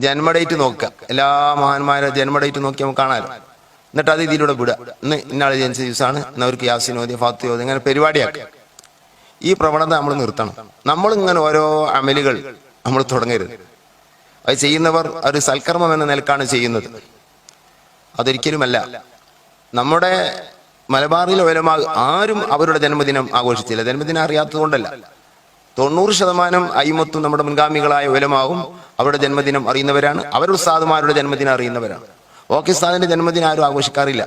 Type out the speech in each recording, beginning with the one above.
ജന്മ ഡേറ്റ് നോക്കുക. എല്ലാ മഹാന്മാരെ ജന്മ ഡേറ്റ് നോക്കി നമുക്ക് കാണാമല്ലോ. എന്നിട്ട് അത് ഇതിലൂടെ വിടുക. ഇന്ന് ഇന്നാൾ ജനിച്ച ദിവസമാണ്, ഇന്ന് അവർക്ക് യാസീൻ ഓതി, ഫാത്തിഹ ഓതി, ഇങ്ങനെ പരിപാടിയാക്കുക. ഈ പ്രവണത നമ്മൾ നിർത്തണം. നമ്മളിങ്ങനെ ഓരോ അമലുകൾ നമ്മൾ തുടങ്ങരുത്. അത് ചെയ്യുന്നവർ ഒരു സൽക്കർമ്മം എന്ന നിലക്കാണ് ചെയ്യുന്നത്. അതൊരിക്കലുമല്ല. നമ്മുടെ മലബാറിലെ ഉലമാ ആരും അവരുടെ ജന്മദിനം ആഘോഷിച്ചില്ല. ജന്മദിനം അറിയാത്തത് കൊണ്ടല്ല. 90% അയിമത്തും നമ്മുടെ മുൻഗാമികളായ ഉലമാവും അവരുടെ ജന്മദിനം അറിയുന്നവരാണ്. അവരുടെ ഉസ്താദുമാരുടെ ജന്മദിനം അറിയുന്നവരാണ്. ഓക്കെ, ഉസ്താദിന്റെ ജന്മദിനം ആരും ആഘോഷിക്കാറില്ല.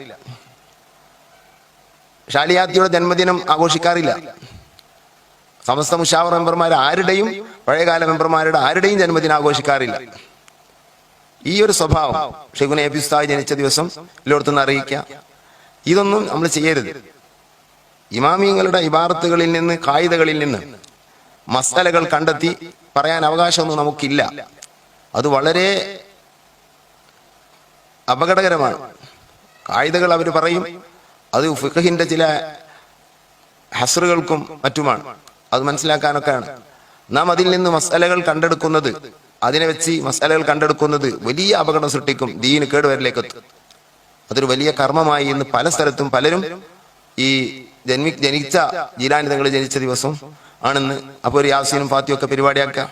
ഷാലിയാത്തിയുടെ ജന്മദിനം ആഘോഷിക്കാറില്ല. സമസ്ത മുഷാവർ മെമ്പർമാർ ആരുടെയും, പഴയകാല മെമ്പർമാരുടെ ആരുടെയും ജന്മദിനം ആഘോഷിക്കാറില്ല. ഈ ഒരു സ്വഭാവം ഷെയ്ഖുന എ പി ഉസ്താദ് ജനിച്ച ദിവസം എല്ലായിടത്തുനിന്ന് അറിയിക്കുക, ഇതൊന്നും നമ്മൾ ചെയ്യരുത്. ഇമാമിയങ്ങളുടെ ഇബാറത്തുകളിൽ നിന്ന്, കായിദകളിൽ നിന്ന് മസലകൾ കണ്ടെത്തി പറയാൻ അവകാശമൊന്നും നമുക്കില്ല. അത് വളരെ അപകടകരമാണ്. കായിദകൾ അവർ പറയും, അത് ഫിഖഹിന്റെ ചില ഹസ്റുകൾക്കും മറ്റുമാണ്. അത് മനസ്സിലാക്കാനൊക്കെയാണ്. നാം അതിൽ നിന്ന് മസലകൾ കണ്ടെടുക്കുന്നത്, അതിനെ വെച്ച് മസലകൾ കണ്ടെടുക്കുന്നത് വലിയ അപകടം സൃഷ്ടിക്കും, ദീന് കേടുവരലേക്ക് എത്തും. അതൊരു വലിയ കർമ്മമായി ഇന്ന് പല സ്ഥലത്തും പലരും ഈ ജനിച്ച ജീലാനി തങ്ങൾ ജനിച്ച ദിവസം ആണെന്ന് അപ്പോൾ ഒരു യാസീനും ഫാത്തിയും ഒക്കെ പരിപാടിയാക്കുക.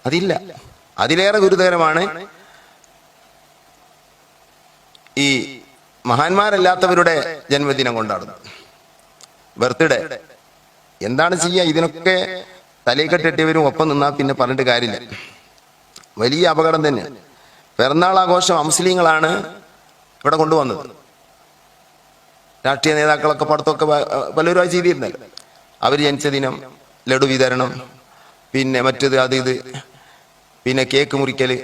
അതില്ല. അതിലേറെ ഗുരുതരമാണ് ഈ മഹാന്മാരല്ലാത്തവരുടെ ജന്മദിനം കൊണ്ടാടുന്നത്, ബർത്ത്ഡേ. എന്താണ് ചെയ്യുക? ഇതിനൊക്കെ തലയെക്കെട്ടിയവരും ഒപ്പം നിന്നാൽ പിന്നെ പറഞ്ഞിട്ട് കാര്യമില്ല. വലിയ അപകടം തന്നെയാണ്. പിറന്നാൾ ആഘോഷം അമുസ്ലിങ്ങളാണ് ഇവിടെ കൊണ്ടുവന്നത്. രാഷ്ട്രീയ നേതാക്കളൊക്കെ പടത്തൊക്കെ പലരും ചെയ്തിരുന്നല്ലോ. അവർ ജനിച്ച ദിനം ലഡു വിതരണം, പിന്നെ മറ്റത് അത് ഇത്, പിന്നെ കേക്ക് മുറിക്കല്,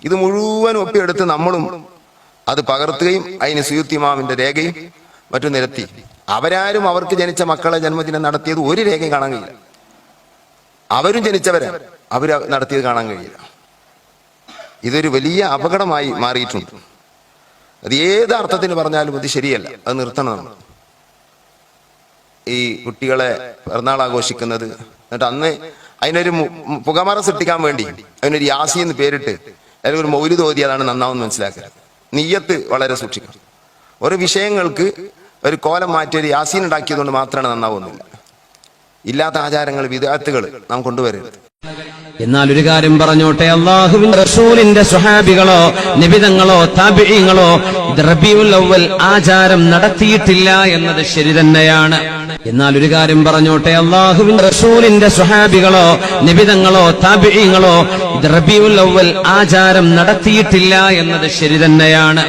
ഇത് മുഴുവൻ ഒപ്പിയെടുത്ത് നമ്മളും അത് പകർത്തുകയും അതിന് സുയൂത്തിമാവിന്റെ രേഖയും മറ്റും നിരത്തി. അവരാരും അവർക്ക് ജനിച്ച മക്കളെ ജന്മദിനം നടത്തിയത് ഒരു രേഖയും കാണാൻ കഴിയില്ല. അവരും ജനിച്ചവരാണ്, അവർ നടത്തിയത് കാണാൻ കഴിയില്ല. ഇതൊരു വലിയ അപകടമായി മാറിയിട്ടുണ്ട്. അത് ഏത് അർത്ഥത്തിന് പറഞ്ഞാലും അത് ശരിയല്ല. അത് നിർത്തണം നമ്മൾ. ഈ കുട്ടികളെ പിറന്നാൾ ആഘോഷിക്കുന്നത്, എന്നിട്ട് അന്ന് അതിനൊരു പുകമറ സൃഷ്ടിക്കാൻ വേണ്ടി അതിനൊരു യാസി എന്ന് പേരിട്ട് അല്ലെങ്കിൽ ഒരു മൗലിദ് ഓതി, അതാണ് നന്നാവെന്ന് മനസ്സിലാക്കുക. നിയ്യത്ത് വളരെ സൂക്ഷിക്കണം. ഓരോ വിഷയങ്ങൾക്ക് ഒരു കോലം മാറ്റി ഒരു യാസീൻ ഉണ്ടാക്കിയതുകൊണ്ട് മാത്രമാണ് നന്നാവുന്നില്ല. ഇല്ലാത്ത ആചാരങ്ങൾ, വിദഅത്തുകൾ നാം കൊണ്ടുവരരുത്. എന്നാൽ ഒരു കാര്യം പറഞ്ഞോട്ടെ, അല്ലാഹുവിന്റെ റസൂലിന്റെ സ്വഹാബികളോ നിബിതങ്ങളോ താബിഈങ്ങളോ റബീഉൽ അവ്വൽ ആചാരം നടത്തിയിട്ടില്ല എന്നത് ശരി തന്നെയാണ്. എന്നാൽ ഒരു കാര്യം പറഞ്ഞോട്ടെ, അല്ലാഹുവിന്റെ റസൂലിന്റെ സ്വഹാബികളോ നിബിതങ്ങളോ താബിഈങ്ങളോ റബീഉൽ അവ്വൽ ആചാരം നടത്തിയിട്ടില്ല എന്നത് ശരി തന്നെയാണ്.